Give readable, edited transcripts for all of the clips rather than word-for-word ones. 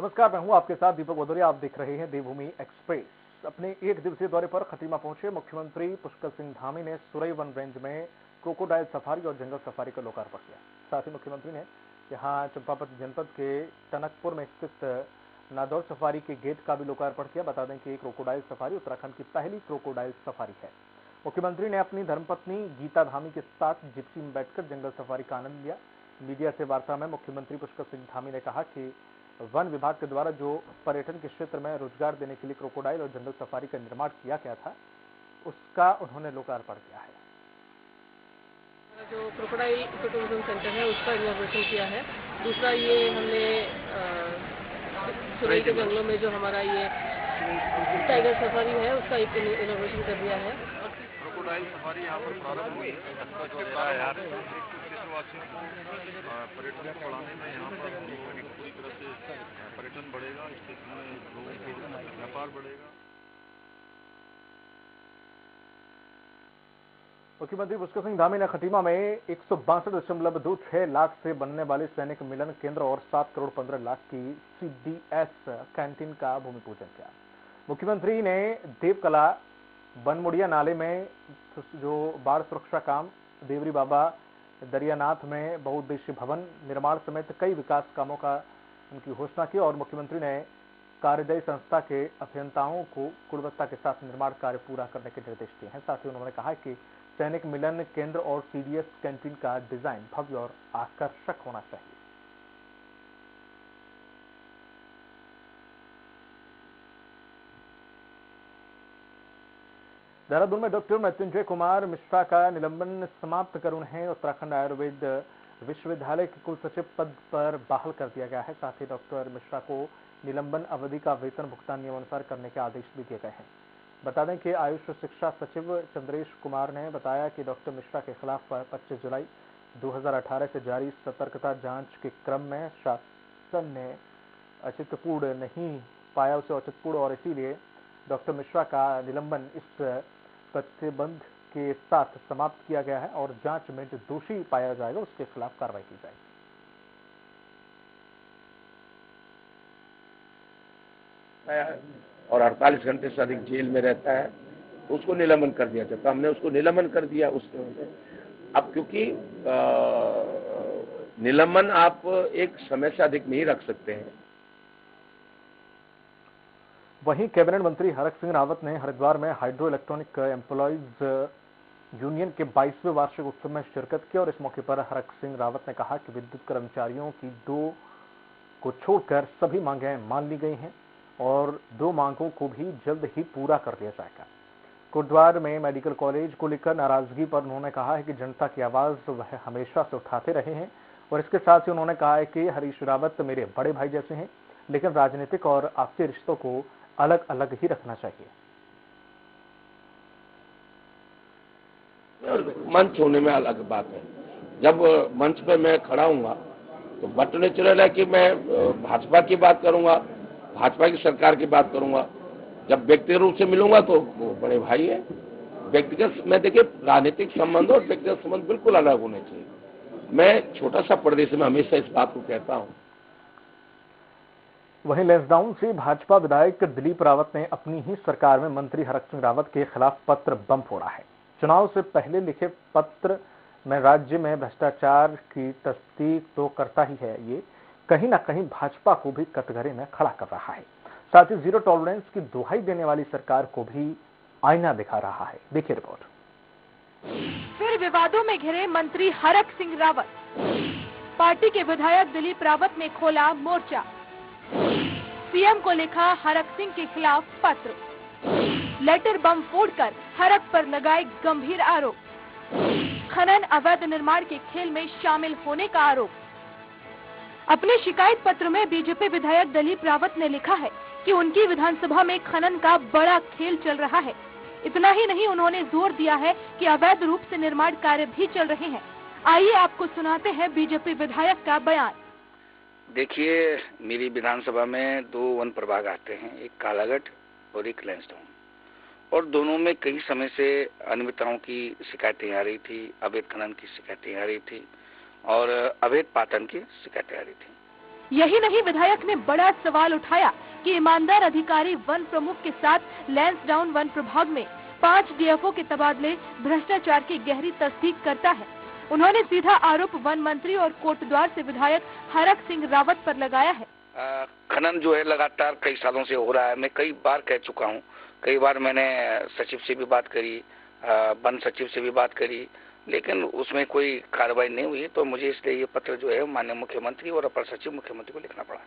नमस्कार, मैं हूं आपके साथ दीपक भदौरिया। आप देख रहे हैं देवभूमि एक्सप्रेस। अपने एक दिवसीय दौरे पर खटीमा पहुंचे मुख्यमंत्री पुष्कर सिंह धामी ने सुरई वन रेंज में क्रोकोडाइल सफारी और जंगल सफारी का लोकार्पण किया। साथ ही मुख्यमंत्री ने यहां चंपावत जनपद के टनकपुर में स्थित नादौर सफारी के गेट का भी लोकार्पण किया। बता दें कि क्रोकोडाइल सफारी उत्तराखंड की पहली क्रोकोडाइल सफारी है। मुख्यमंत्री ने अपनी धर्मपत्नी गीता धामी के साथ जिप्सी में बैठकर जंगल सफारी का आनंद लिया। मीडिया से वार्ता में मुख्यमंत्री पुष्कर सिंह धामी ने कहा कि वन विभाग के द्वारा जो पर्यटन के क्षेत्र में रोजगार देने के लिए क्रोकोडाइल और जंगल सफारी का निर्माण किया गया था, उसका उन्होंने लोकार्पण किया है। जो क्रोकोडाइल इको टूरिज्म सेंटर है उसका इनॉग्रेशन किया है। दूसरा ये हमने सुरई के जंगलों में जो हमारा ये टाइगर सफारी है उसका एक इनॉग्रेशन कर दिया है। क्रोकोडाइल सफारी यहाँ पर प्रारंभ हुई है। देशवासियों को पर्यटन को बढ़ाने में यहाँ पर पूरी तरह से पर्यटन बढ़ेगा, इससे लोगों का व्यापार बढ़ेगा। मुख्यमंत्री पुष्कर सिंह धामी ने खटीमा में 162.26 लाख से बनने वाले सैनिक मिलन केंद्र और 7 करोड़ 15 लाख की CDS कैंटीन का भूमि पूजन किया। मुख्यमंत्री ने देवकला बनमुड़िया नाले में जो बाढ़ सुरक्षा काम, देवरी बाबा दरियानाथ में बहुउद्देशीय भवन निर्माण समेत कई विकास कामों का उनकी घोषणा की और मुख्यमंत्री ने कार्यदायी संस्था के अभियंताओं को गुणवत्ता के साथ निर्माण कार्य पूरा करने के निर्देश दिए हैं। साथ ही उन्होंने कहा कि सैनिक मिलन केंद्र और CDS कैंटीन का डिजाइन भव्य और आकर्षक होना चाहिए। देहरादून में डॉक्टर मृत्युंजय कुमार मिश्रा का निलंबन समाप्त कर उन्हें उत्तराखंड आयुर्वेद विश्वविद्यालय के कुल सचिव पद पर बहाल कर दिया गया है। साथ ही डॉक्टर मिश्रा को निलंबन अवधि का वेतन भुगतान नियमानुसार करने के आदेश भी दिए गए हैं। बता दें कि आयुष शिक्षा सचिव चंद्रेश कुमार ने बताया कि डॉक्टर मिश्रा के खिलाफ 25 जुलाई 2018 से जारी सतर्कता जांच के क्रम में शासन ने औचित्यपूर्ण नहीं पाया उसे औचित्यपूर्ण और इसीलिए डॉक्टर मिश्रा का निलंबन इस प्रतिबंध के साथ समाप्त किया गया है और जांच में जो दोषी पाया जाएगा उसके खिलाफ कार्रवाई की जाएगी। और 48 घंटे से अधिक जेल में रहता है तो उसको निलंबन कर दिया जाता। हमने उसको निलंबन कर दिया उसके। अब क्योंकि निलंबन आप एक समय से अधिक नहीं रख सकते हैं। वहीं कैबिनेट मंत्री हरक सिंह रावत ने हरिद्वार में हाइड्रो इलेक्ट्रॉनिक एम्प्लॉइज यूनियन के 22वें वार्षिक उत्सव में शिरकत की और इस मौके पर हरक सिंह रावत ने कहा कि विद्युत कर्मचारियों की 2 को छोड़कर सभी मांगें मान ली गई हैं और 2 मांगों को भी जल्द ही पूरा कर लिया जाएगा। कोटद्वार में मेडिकल कॉलेज को लेकर नाराजगी पर उन्होंने कहा है कि जनता की आवाज वह हमेशा से उठाते रहे हैं और इसके साथ ही उन्होंने कहा है कि हरीश रावत मेरे बड़े भाई जैसे हैं, लेकिन राजनीतिक और आपसी रिश्तों को अलग अलग ही रखना चाहिए। मंच होने में अलग बात है। जब मंच पे मैं खड़ा हूँगा तो बट नेचुरल है कि मैं भाजपा की बात करूंगा, भाजपा की सरकार की बात करूंगा। जब व्यक्तिगत रूप से मिलूंगा तो वो बड़े भाई है। व्यक्तिगत में देखिए राजनीतिक संबंध और व्यक्तिगत संबंध बिल्कुल अलग होने चाहिए। मैं छोटा सा प्रदेश में हमेशा इस बात को कहता हूँ। वहीं लैंसडाउन से भाजपा विधायक दिलीप रावत ने अपनी ही सरकार में मंत्री हरक सिंह रावत के खिलाफ पत्र बम फोड़ा है। चुनाव से पहले लिखे पत्र में राज्य में भ्रष्टाचार की तस्दीक तो करता ही है, ये कहीं ना कहीं भाजपा को भी कटघरे में खड़ा कर रहा है। साथ ही जीरो टॉलरेंस की दुहाई देने वाली सरकार को भी आईना दिखा रहा है। देखिए रिपोर्ट। फिर विवादों में घिरे मंत्री हरक सिंह रावत, पार्टी के विधायक दिलीप रावत ने खोला मोर्चा। सीएम को लिखा हरक सिंह के खिलाफ पत्र, लेटर बम फोड़कर हरक पर लगाए गंभीर आरोप, खनन अवैध निर्माण के खेल में शामिल होने का आरोप। अपने शिकायत पत्र में बीजेपी विधायक दिलीप रावत ने लिखा है कि उनकी विधानसभा में खनन का बड़ा खेल चल रहा है। इतना ही नहीं, उन्होंने जोर दिया है कि अवैध रूप से निर्माण कार्य भी चल रहे हैं। आइए आपको सुनाते हैं बीजेपी विधायक का बयान। देखिए, मेरी विधानसभा में 2 वन प्रभाग आते हैं, एक कालागढ़ और एक लैंसडाउन, और दोनों में कई समय से अनियमितताओं की शिकायतें आ रही थी, अवैध खनन की शिकायतें आ रही थी और अवैध पाटन की शिकायतें आ रही थी। यही नहीं, विधायक ने बड़ा सवाल उठाया कि ईमानदार अधिकारी वन प्रमुख के साथ लैंसडाउन वन प्रभाग में 5 डीएफओ के तबादले भ्रष्टाचार की गहरी तस्दीक करता है। उन्होंने सीधा आरोप वन मंत्री और कोटद्वार से विधायक हरक सिंह रावत पर लगाया है। खनन जो है लगातार कई सालों से हो रहा है। मैं कई बार कह चुका हूँ, कई बार मैंने सचिव से भी बात करी, वन सचिव से भी बात करी, लेकिन उसमें कोई कार्रवाई नहीं हुई। तो मुझे इसलिए ये पत्र जो है माननीय मुख्यमंत्री और अपर सचिव मुख्यमंत्री को लिखना पड़ा।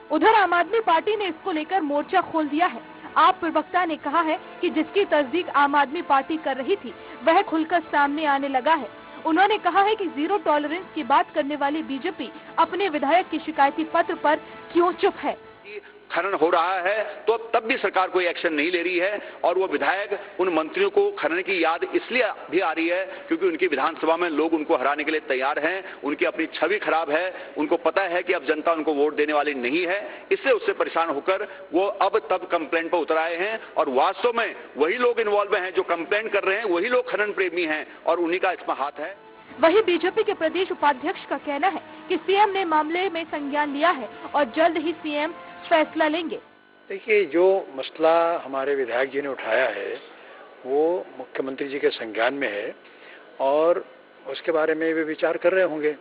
उधर आम आदमी पार्टी ने इसको लेकर मोर्चा खोल दिया है। आप प्रवक्ता ने कहा है कि जिसकी तस्दीक आम आदमी पार्टी कर रही थी वह खुलकर सामने आने लगा है। उन्होंने कहा है कि जीरो टॉलरेंस की बात करने वाली बीजेपी अपने विधायक के शिकायती पत्र पर क्यों चुप है। खनन हो रहा है तो तब भी सरकार कोई एक्शन नहीं ले रही है, और वो विधायक उन मंत्रियों को खनन की याद इसलिए भी आ रही है क्योंकि उनकी विधानसभा में लोग उनको हराने के लिए तैयार हैं, उनकी अपनी छवि खराब है, उनको पता है कि अब जनता उनको वोट देने वाली नहीं है, इसलिए उससे परेशान होकर वो अब तब कंप्लेंट पर उतर आए हैं। और वास्तव में वही लोग इन्वॉल्व हैं जो कंप्लेंट कर रहे हैं, वही लोग खनन प्रेमी हैं और उन्हीं का इसमें हाथ है। वही बीजेपी के प्रदेश उपाध्यक्ष का कहना है कि सीएम ने मामले में संज्ञान लिया है और जल्द ही सीएम फैसला लेंगे। देखिए, जो मसला हमारे विधायक जी ने उठाया है वो मुख्यमंत्री जी के संज्ञान में है और उसके बारे में वे विचार कर रहे होंगे।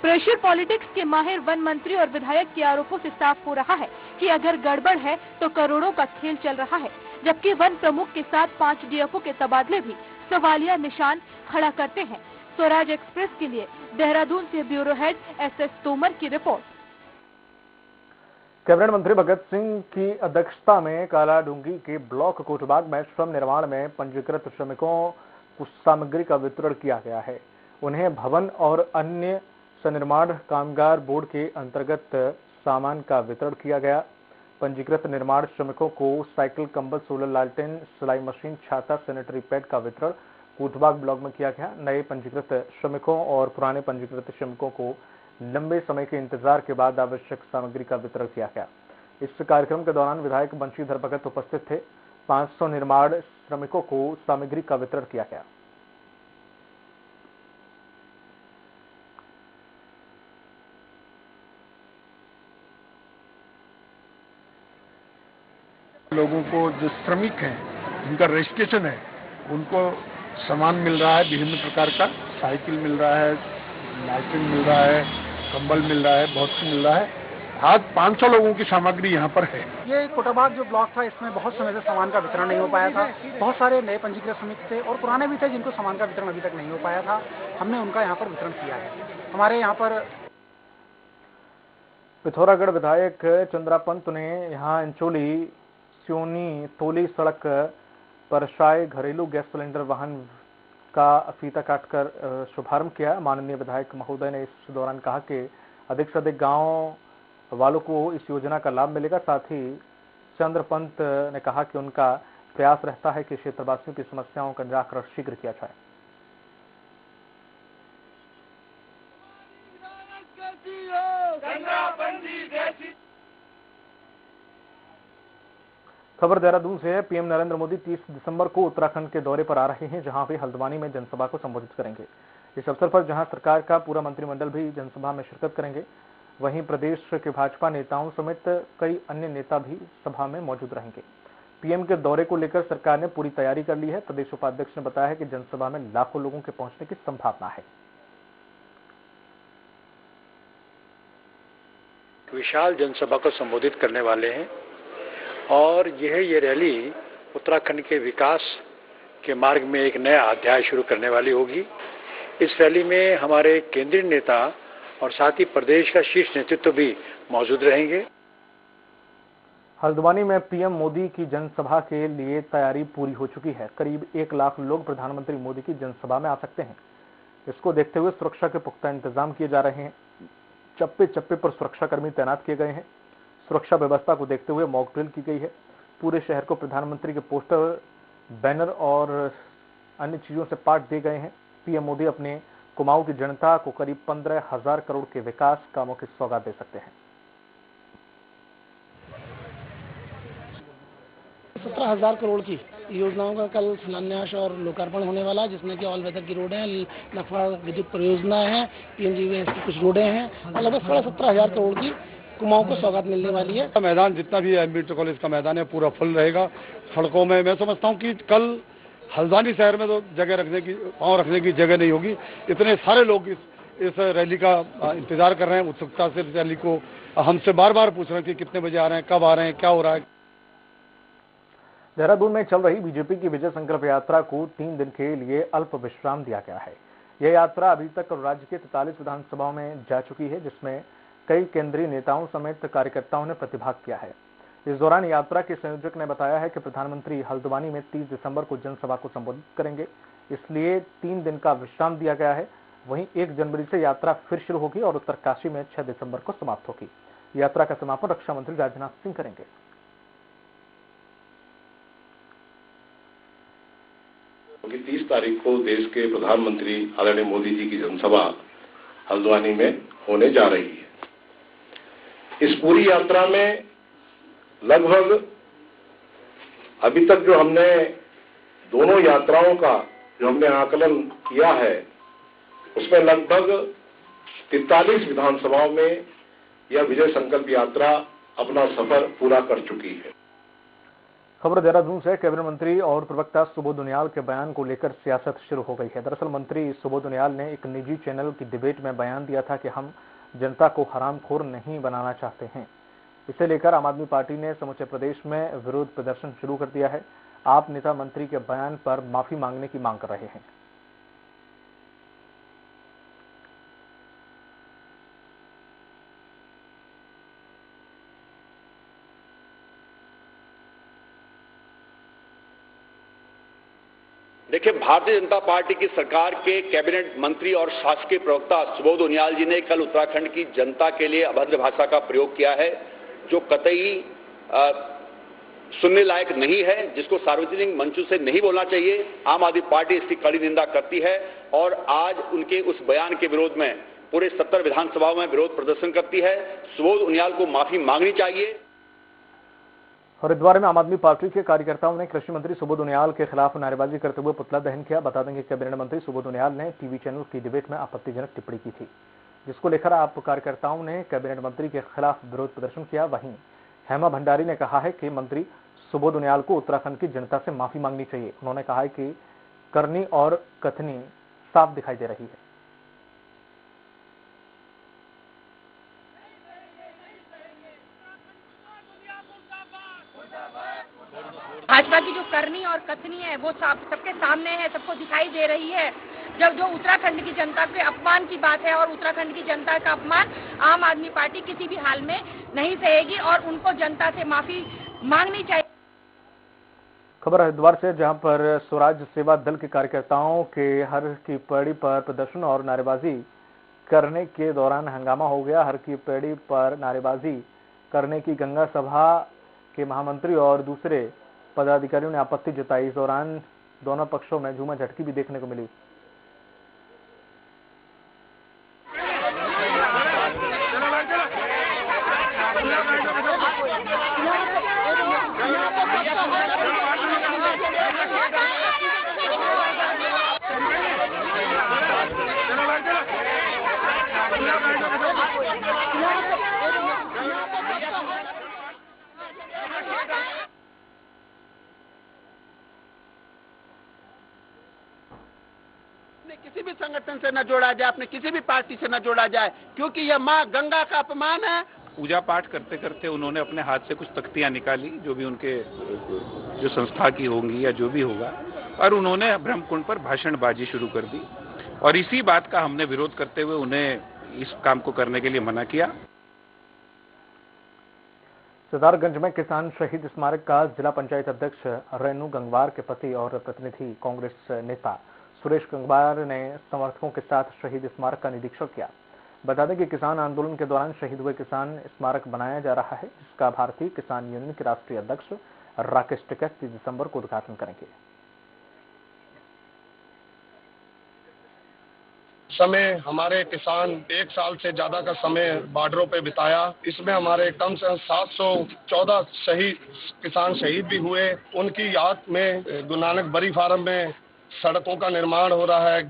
प्रेशर पॉलिटिक्स के माहिर वन मंत्री और विधायक के आरोपों से साफ हो रहा है कि अगर गड़बड़ है तो करोड़ों का खेल चल रहा है, जबकि वन प्रमुख के साथ 5 डीएफओ के तबादले भी सवालिया निशान खड़ा करते हैं। स्वराज एक्सप्रेस के लिए देहरादून से ब्यूरो हेड एसएस तोमर की रिपोर्ट। कैबिनेट मंत्री भगत सिंह की अध्यक्षता में कालाडूंगी के ब्लॉक कोटबाग में श्रम निर्माण में पंजीकृत श्रमिकों को सामग्री का वितरण किया गया है। उन्हें भवन और अन्य सनिर्माण कामगार बोर्ड के अंतर्गत सामान का वितरण किया गया। पंजीकृत निर्माण श्रमिकों को साइकिल, कंबल, सोलर लालटेन, सिलाई मशीन, छाता, सैनिटरी पैड का वितरण कोटबाग ब्लॉक में किया गया। नए पंजीकृत श्रमिकों और पुराने पंजीकृत श्रमिकों को लंबे समय के इंतजार के बाद आवश्यक सामग्री का वितरण किया गया। इस कार्यक्रम के दौरान विधायक बंशीधर भगत उपस्थित थे। 500 निर्माण श्रमिकों को सामग्री का वितरण किया गया। लोगों को जो श्रमिक हैं, जिनका रजिस्ट्रेशन है, उनको सामान मिल रहा है, विभिन्न प्रकार का साइकिल मिल रहा है, लालटेन मिल रहा है, कंबल मिल रहा है, बहुत सी मिल रहा है। आज 500 लोगों की सामग्री यहाँ पर है। ये कोटाबाग जो ब्लॉक था, इसमें बहुत समय से सामान का वितरण नहीं हो पाया था। बहुत सारे नए पंजीकृत श्रमिक थे और पुराने भी थे जिनको सामान का वितरण अभी तक नहीं हो पाया था। हमने उनका यहाँ पर वितरण किया है। हमारे यहाँ पर पिथौरागढ़ विधायक चंद्रा पंत ने यहाँ इंचोली स्योनी तोली सड़क पर शाय घरेलू गैस सिलेंडर वाहन का फीता काटकर शुभारंभ किया। माननीय विधायक महोदय ने इस दौरान कहा कि अधिक से अधिक गांव वालों को इस योजना का लाभ मिलेगा। साथ ही चंद्र पंत ने कहा कि उनका प्रयास रहता है कि क्षेत्रवासियों की समस्याओं का निराकरण शीघ्र किया जाए। खबर देहरादून से है। पीएम नरेंद्र मोदी 30 दिसंबर को उत्तराखंड के दौरे पर आ रहे हैं, जहां वे हल्द्वानी में जनसभा को संबोधित करेंगे। इस अवसर पर जहां सरकार का पूरा मंत्रिमंडल भी जनसभा में शिरकत करेंगे, वहीं प्रदेश के भाजपा नेताओं समेत कई अन्य नेता भी सभा में मौजूद रहेंगे। पीएम के दौरे को लेकर सरकार ने पूरी तैयारी कर ली है। प्रदेश उपाध्यक्ष ने बताया है कि जनसभा में लाखों लोगों के पहुंचने की संभावना है। विशाल जनसभा को संबोधित करने वाले हैं और ये रैली उत्तराखंड के विकास के मार्ग में एक नया अध्याय शुरू करने वाली होगी। इस रैली में हमारे केंद्रीय नेता और साथ ही प्रदेश का शीर्ष नेतृत्व भी मौजूद रहेंगे। हल्द्वानी में पीएम मोदी की जनसभा के लिए तैयारी पूरी हो चुकी है। करीब 1 लाख लोग प्रधानमंत्री मोदी की जनसभा में आ सकते हैं। इसको देखते हुए सुरक्षा के पुख्ता इंतजाम किए जा रहे हैं। चप्पे चप्पे पर सुरक्षाकर्मी तैनात किए गए हैं। सुरक्षा व्यवस्था को देखते हुए मॉक ड्रिल की गई है। पूरे शहर को प्रधानमंत्री के पोस्टर, बैनर और अन्य चीजों से पाट दिए गए हैं। पीएम मोदी अपने कुमाऊं की जनता को करीब 15,000 करोड़ के विकास कामों की सौगात दे सकते हैं। 17,000 करोड़ की योजनाओं का कल शिलान्यास और लोकार्पण होने वाला है, जिसमें कि ऑल वेदर की रोडें हैं, लखवा विद्युत परियोजना है, PNGVS की कुछ रोडें हैं और लगभग 17,500 करोड़ की कुमाऊं को सौगात मिलने वाली है। मैदान जितना भी एमबीटी कॉलेज का मैदान है पूरा फुल रहेगा। सड़कों में मैं समझता हूँ कि कल हल्द्वानी शहर में तो जगह रखने की, पाँव रखने की जगह नहीं होगी। इतने सारे लोग इस रैली का इंतजार कर रहे हैं, उत्सुकता से इस रैली को हमसे बार बार पूछ रहे हैं कि कितने बजे आ रहे हैं, कब आ रहे हैं, क्या हो रहा है। देहरादून में चल रही बीजेपी की विजय संकल्प यात्रा को 3 दिन के लिए अल्प विश्राम दिया गया है। यह यात्रा अभी तक राज्य के 43 विधानसभाओं में जा चुकी है, जिसमें कई केंद्रीय नेताओं समेत कार्यकर्ताओं ने प्रतिभाग किया है। इस दौरान यात्रा के संयोजक ने बताया है कि प्रधानमंत्री हल्द्वानी में 30 दिसंबर को जनसभा को संबोधित करेंगे, इसलिए 3 दिन का विश्राम दिया गया है। वहीं 1 जनवरी से यात्रा फिर शुरू होगी और उत्तरकाशी में 6 दिसंबर को समाप्त होगी। यात्रा का समापन रक्षा मंत्री राजनाथ सिंह करेंगे। क्योंकि 30 तारीख को देश के प्रधानमंत्री आदरणीय मोदी जी की जनसभा हल्द्वानी में होने जा रही है। इस पूरी यात्रा में लगभग अभी तक जो हमने दोनों यात्राओं का जो हमने आकलन किया है, उसमें लगभग 43 विधानसभाओं में यह विजय संकल्प यात्रा अपना सफर पूरा कर चुकी है। खबर देहरादून से। कैबिनेट मंत्री और प्रवक्ता सुबोध उनियाल के बयान को लेकर सियासत शुरू हो गई है। दरअसल मंत्री सुबोध उनियाल ने एक निजी चैनल की डिबेट में बयान दिया था कि हम जनता को हरामखोर नहीं बनाना चाहते हैं। इसे लेकर आम आदमी पार्टी ने समूचे प्रदेश में विरोध प्रदर्शन शुरू कर दिया है। आप नेता मंत्री के बयान पर माफी मांगने की मांग कर रहे हैं। देखिए, भारतीय जनता पार्टी की सरकार के कैबिनेट मंत्री और शासकीय प्रवक्ता सुबोध उनियाल जी ने कल उत्तराखंड की जनता के लिए अभद्र भाषा का प्रयोग किया है, जो कतई सुनने लायक नहीं है, जिसको सार्वजनिक मंचों से नहीं बोलना चाहिए। आम आदमी पार्टी इसकी कड़ी निंदा करती है और आज उनके उस बयान के विरोध में पूरे 70 विधानसभाओं में विरोध प्रदर्शन करती है। सुबोध उनियाल को माफी मांगनी चाहिए। हरिद्वार में आम आदमी पार्टी के कार्यकर्ताओं ने कृषि मंत्री सुबोध उनियाल के खिलाफ नारेबाजी करते हुए पुतला दहन किया। बता दें कि कैबिनेट मंत्री सुबोध उनियाल ने टीवी चैनल की डिबेट में आपत्तिजनक टिप्पणी की थी, जिसको लेकर आप कार्यकर्ताओं ने कैबिनेट मंत्री के खिलाफ विरोध प्रदर्शन किया। वहीं हेमा भंडारी ने कहा है कि मंत्री सुबोध उनियाल को उत्तराखंड की जनता से माफी मांगनी चाहिए। उन्होंने कहा है कि करनी और कथनी साफ दिखाई दे रही है। भाजपा की जो करनी और कथनी है वो सबके सामने है, सबको दिखाई दे रही है। जब जो उत्तराखंड की जनता के अपमान की बात है और उत्तराखंड की जनता का अपमान आम आदमी पार्टी किसी भी हाल में नहीं सहेगी और उनको जनता से माफी मांगनी चाहिए। खबर हरिद्वार से, जहां पर स्वराज सेवा दल के कार्यकर्ताओं के हर की पैड़ी पर प्रदर्शन और नारेबाजी करने के दौरान हंगामा हो गया। हर की पैड़ी पर नारेबाजी करने की गंगा सभा के महामंत्री और दूसरे पदाधिकारियों ने आपत्ति जताई। इस दौरान दोनों पक्षों में झूमा झटकी भी देखने को मिली। किसी भी संगठन से न जोड़ा जाए, अपने किसी भी पार्टी से न जोड़ा जाए, क्योंकि यह मां गंगा का अपमान है। पूजा पाठ करते करते उन्होंने अपने हाथ से कुछ तख्तियां निकाली, जो भी उनके जो संस्था की होंगी या जो भी होगा, और उन्होंने ब्रह्मकुंड पर भाषणबाजी शुरू कर दी। और इसी बात का हमने विरोध करते हुए उन्हें इस काम को करने के लिए मना किया। सिद्धार्थगंज में किसान शहीद स्मारक का जिला पंचायत अध्यक्ष रेणु गंगवार के पति और प्रतिनिधि कांग्रेस नेता सुरेश गंगवार ने समर्थकों के साथ शहीद स्मारक का निरीक्षण किया। बता दें कि किसान आंदोलन के दौरान शहीद हुए किसान स्मारक बनाया जा रहा है, जिसका भारतीय किसान यूनियन के राष्ट्रीय अध्यक्ष राकेश टिकैत 30 दिसंबर को उद्घाटन करेंगे। समय हमारे किसान 1 साल से ज्यादा का समय बॉर्डरों पे बिताया। इसमें हमारे कम से कम 714 किसान शहीद भी हुए। उनकी याद में गुरु नानक बरी फार्म में सड़कों का निर्माण हो रहा है,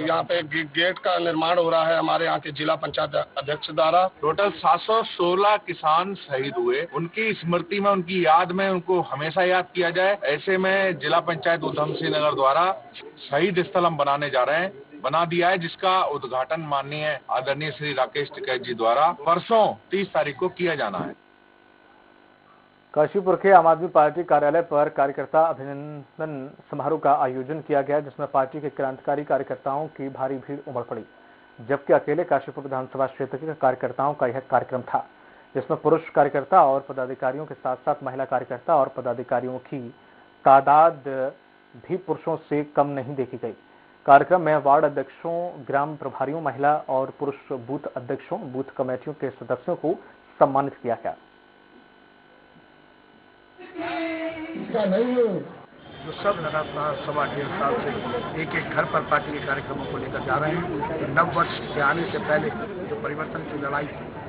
यहाँ पे गेट का निर्माण हो रहा है हमारे यहाँ के जिला पंचायत अध्यक्ष द्वारा। टोटल 716 किसान शहीद हुए। उनकी स्मृति में, उनकी याद में उनको हमेशा याद किया जाए। ऐसे में जिला पंचायत उधम सिंह नगर द्वारा शहीद स्थल हम बनाने जा रहे हैं, बना दिया है, जिसका उद्घाटन माननीय आदरणीय श्री राकेश टिकैत जी द्वारा परसों 30 तारीख को किया जाना है। काशीपुर के आम आदमी पार्टी कार्यालय पर कार्यकर्ता अभिनंदन समारोह का आयोजन किया गया, जिसमें पार्टी के क्रांतिकारी कार्यकर्ताओं की भारी भीड़ उमड़ पड़ी। जबकि अकेले काशीपुर विधानसभा क्षेत्र के कार्यकर्ताओं का यह कार्यक्रम था, जिसमें पुरुष कार्यकर्ता और पदाधिकारियों के साथ साथ महिला कार्यकर्ता और पदाधिकारियों की तादाद भी पुरुषों से कम नहीं देखी गई। कार्यक्रम में वार्ड अध्यक्षों, ग्राम प्रभारियों, महिला और पुरुष बूथ अध्यक्षों, बूथ कमेटियों के सदस्यों को सम्मानित किया गया। जो सब लगातार 1.5 साल से एक घर पर पार्टी के कार्यक्रमों को लेकर जा रहे हैं, तो नव वर्ष के आने से पहले जो परिवर्तन की लड़ाई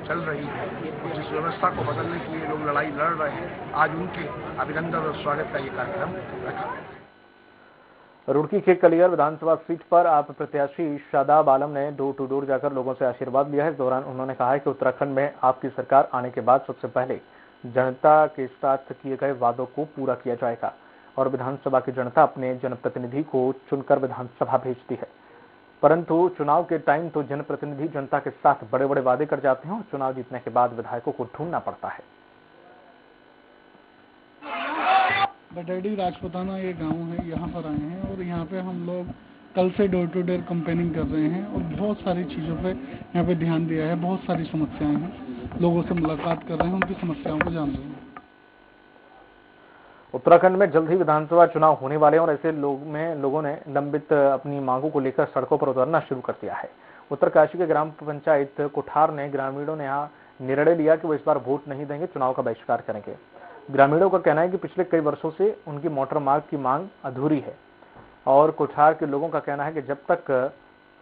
चल रही है, जिस व्यवस्था को बदलने के लिए लोग लड़ाई लड़ रहे हैं, आज उनके अभिनंदन और स्वागत का ये कार्यक्रम रखा है। रुड़की के कलियर विधानसभा सीट पर आप प्रत्याशी शादाब आलम ने डोर टू डोर जाकर लोगों से आशीर्वाद लिया है। इस दौरान उन्होंने कहा कि उत्तराखंड में आपकी सरकार आने के बाद सबसे पहले जनता के साथ किए गए वादों को पूरा किया जाएगा और विधानसभा की जनता अपने जनप्रतिनिधि को चुनकर विधानसभा भेजती है, परंतु चुनाव के टाइम तो जनप्रतिनिधि जनता के साथ बड़े बड़े वादे कर जाते हैं और चुनाव जीतने के बाद विधायकों को ढूंढना पड़ता है। बटेडी राजपुताना ये गांव है, यहाँ पर आए हैं और यहाँ पे हम लोग कल से डोर टू डोर कैंपेनिंग कर रहे हैं और बहुत सारी चीज़ों पे यहाँ पे ध्यान दिया है। बहुत सारी समस्याएं हैं, लोगों से मुलाकात कर रहे हैं, उनकी समस्याओं को जान रहे हैं। उत्तराखंड में जल्द ही विधानसभा चुनाव होने वाले हैं और ऐसे लोगों ने लंबित अपनी मांगों को लेकर सड़कों पर उतरना शुरू कर दिया है। उत्तरकाशी के ग्राम पंचायत कुठार ने ग्रामीणों ने यहाँ निर्णय लिया कि वो इस बार वोट नहीं देंगे, चुनाव का बहिष्कार करेंगे। ग्रामीणों का कहना है कि पिछले कई वर्षों से उनकी मोटर मार्ग की मांग अधूरी है और कुठार के लोगों का कहना है कि जब तक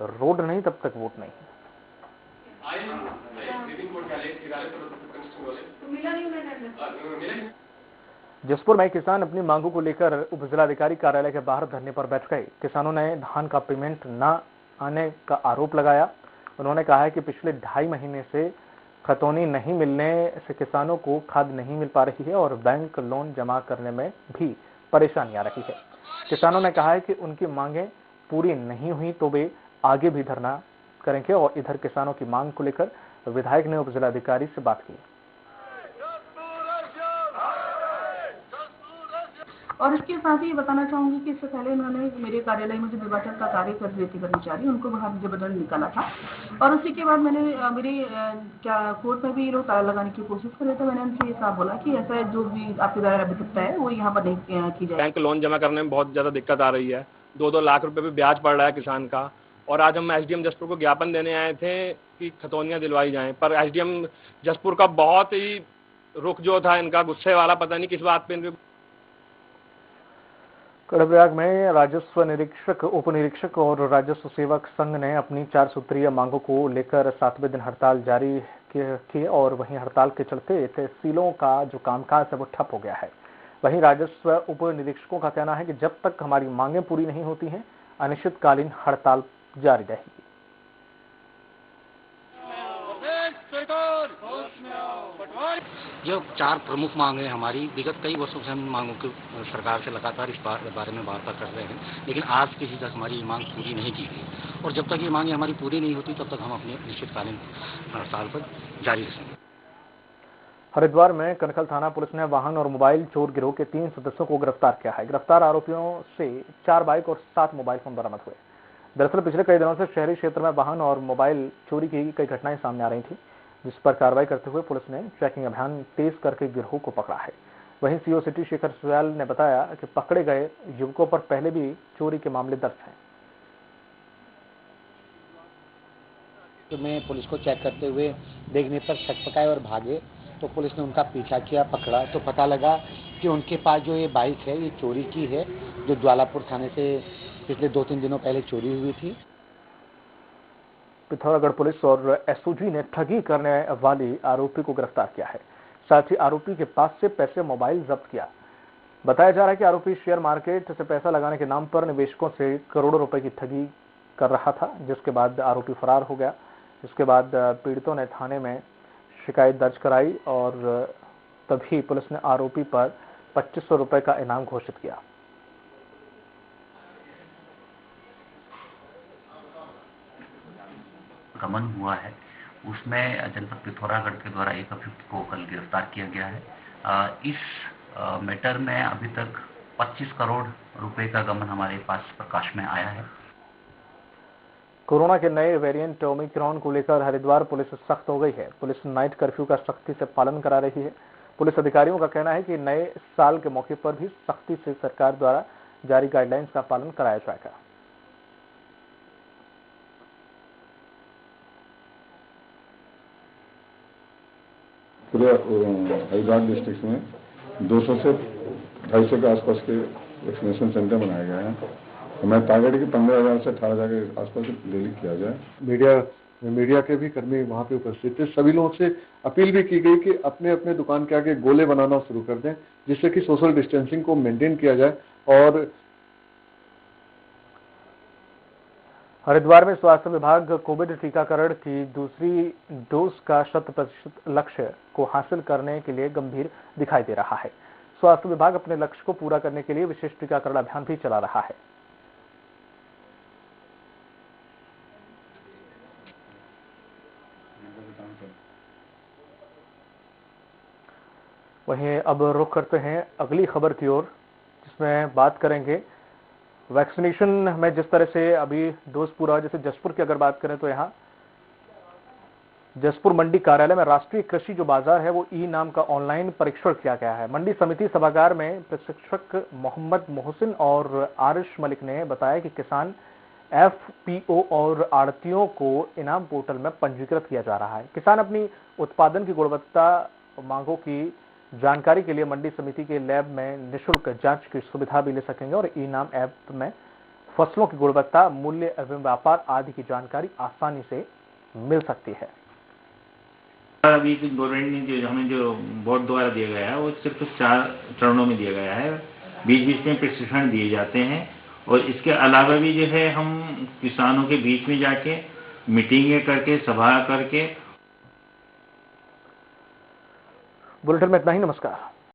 रोड नहीं तब तक वोट नहीं। जसपुर में किसान अपनी मांगों को लेकर उप जिलाधिकारी कार्यालय के बाहर धरने पर बैठ गए। किसानों ने धान का पेमेंट न आने का आरोप लगाया। उन्होंने कहा है कि पिछले 2.5 महीने से खतौनी नहीं मिलने से किसानों को खाद नहीं मिल पा रही है और बैंक लोन जमा करने में भी परेशानी आ रही है। किसानों ने कहा है कि उनकी मांगें पूरी नहीं हुई तो वे आगे भी धरना करेंगे और इधर किसानों की मांग को लेकर विधायक ने उप जिलाधिकारी से बात की। और इसके साथ ही बताना चाहूंगी कि इससे पहले उन्होंने मेरे कार्यालय में जो निर्वाचन का कार्य कर रहे थे कर्मचारी, उनको बाहर जबरदस्ती निकाला था और उसी के बाद मैंने मेरे कोर्ट में भी लोग ताला लगाने की कोशिश कर रहे थे। मैंने उनसे ये साफ बोला कि ऐसा जो भी आपके द्वारा अभियुक्त है वो यहाँ पर नहीं की जाए। बैंक लोन जमा करने में बहुत ज़्यादा दिक्कत आ रही है, 2-2 लाख रुपये पे ब्याज पड़ रहा है किसान का। और आज हम एसडीएम जसपुर को ज्ञापन देने आए थे कि खतौनियाँ दिलवाई जाएँ, पर एसडीएम जसपुर का बहुत ही रुख जो था इनका गुस्से वाला, पता नहीं किस बात पे। कर्णप्रयाग में राजस्व निरीक्षक, उप निरीक्षक और राजस्व सेवक संघ ने अपनी 4 सूत्रीय मांगों को लेकर 7वें दिन हड़ताल जारी की और वहीं हड़ताल के चलते तहसीलों का जो कामकाज है वो ठप हो गया है। वहीं राजस्व उप निरीक्षकों का कहना है कि जब तक हमारी मांगें पूरी नहीं होती हैं अनिश्चितकालीन हड़ताल जारी रहेगी। जो 4 प्रमुख मांगे हमारी विगत कई वर्षों से हम मांगों की सरकार से लगातार इस बारे में वार्ता कर रहे हैं, लेकिन आज किसी तक हमारी मांग पूरी नहीं की गई और जब तक ये मांगे हमारी पूरी नहीं होती तब तक हम अपने निश्चितकालीन हड़ताल पर जारी रखेंगे। हरिद्वार में कनखल थाना पुलिस ने वाहन और मोबाइल चोर गिरोह के 3 सदस्यों को गिरफ्तार किया है। गिरफ्तार आरोपियों से 4 बाइक और 7 मोबाइल फोन बरामद हुए। दरअसल पिछले कई दिनों से शहरी क्षेत्र में वाहन और मोबाइल चोरी की कई घटनाएं सामने आ रही थी, जिस पर कार्रवाई करते हुए पुलिस ने चेकिंग अभियान तेज करके गिरोह को पकड़ा है। वहीं सीओ सिटी शेखर सुयाल ने बताया कि पकड़े गए युवकों पर पहले भी चोरी के मामले दर्ज हैं। तो मैं पुलिस को चेक करते हुए देखने पर छटपटाए और भागे, तो पुलिस ने उनका पीछा किया, पकड़ा तो पता लगा कि उनके पास जो ये बाइक है ये चोरी की है, जो ज्वालापुर थाने से पिछले 2-3 दिनों पहले चोरी हुई थी। पिथौरागढ़ पुलिस और एसओजी ने ठगी करने वाली आरोपी को गिरफ्तार किया है। साथ ही आरोपी के पास से पैसे मोबाइल जब्त किया। बताया जा रहा है कि आरोपी शेयर मार्केट से पैसा लगाने के नाम पर निवेशकों से करोड़ों रुपए की ठगी कर रहा था, जिसके बाद आरोपी फरार हो गया। इसके बाद पीड़ितों ने थाने में शिकायत दर्ज कराई और तभी पुलिस ने आरोपी पर 2500 रुपए का इनाम घोषित किया। गमन हुआ है, उसमें जनपद पिथौरागढ़ के द्वारा एक अभियुक्त को कल गिरफ्तार किया गया है। इस मैटर में अभी तक 25 करोड़ रुपए का गमन हमारे पास प्रकाश में आया है। कोरोना के नए वेरिएंट ओमिक्रॉन को लेकर हरिद्वार पुलिस सख्त हो गई है। पुलिस नाइट कर्फ्यू का सख्ती से पालन करा रही है। पुलिस अधिकारियों का कहना है कि नए साल के मौके पर भी सख्ती से सरकार द्वारा जारी गाइडलाइंस का पालन कराया जाएगा। पूरे हरिद्वार डिस्ट्रिक्ट में 200 से 250 के आसपास के वैक्सीनेशन सेंटर बनाए गए हैं। मैं टारगेट की 15,000 से 18,000 के आसपास डेली किया जाए। मीडिया के भी कर्मी वहाँ पे उपस्थित थे। सभी लोगों से अपील भी की गई कि अपने अपने दुकान के आगे गोले बनाना शुरू कर दें, जिससे कि सोशल डिस्टेंसिंग को मेंटेन किया जाए। और हरिद्वार में स्वास्थ्य विभाग कोविड टीकाकरण की दूसरी डोज का 100% लक्ष्य को हासिल करने के लिए गंभीर दिखाई दे रहा है। स्वास्थ्य विभाग अपने लक्ष्य को पूरा करने के लिए विशेष टीकाकरण अभियान भी चला रहा है। वहीं अब रुख करते हैं अगली खबर की ओर, जिसमें बात करेंगे वैक्सीनेशन में जिस तरह से अभी डोज पूरा, जैसे जसपुर की अगर बात करें तो यहाँ जसपुर मंडी कार्यालय में राष्ट्रीय कृषि जो बाजार है वो ई नाम का ऑनलाइन परीक्षण किया गया है। मंडी समिति सभागार में प्रशिक्षक मोहम्मद मोहसिन और आरिश मलिक ने बताया कि किसान एफपीओ और आड़तियों को इनाम पोर्टल में पंजीकृत किया जा रहा है। किसान अपनी उत्पादन की गुणवत्ता मांगों की जानकारी के लिए मंडी समिति के लैब में निःशुल्क जांच की सुविधा भी ले सकेंगे और ई नाम ऐप में फसलों की गुणवत्ता, मूल्य एवं व्यापार आदि की जानकारी आसानी से मिल सकती है। अभी गवर्नमेंट ने हमें जो बोर्ड द्वारा दिया गया है वो सिर्फ 4 चरणों में दिया गया है। बीच बीच में प्रशिक्षण दिए जाते हैं और इसके अलावा भी जो है हम किसानों के बीच में जाके मीटिंगें करके, सभा करके। बुलेटिन में इतना ही। नमस्कार।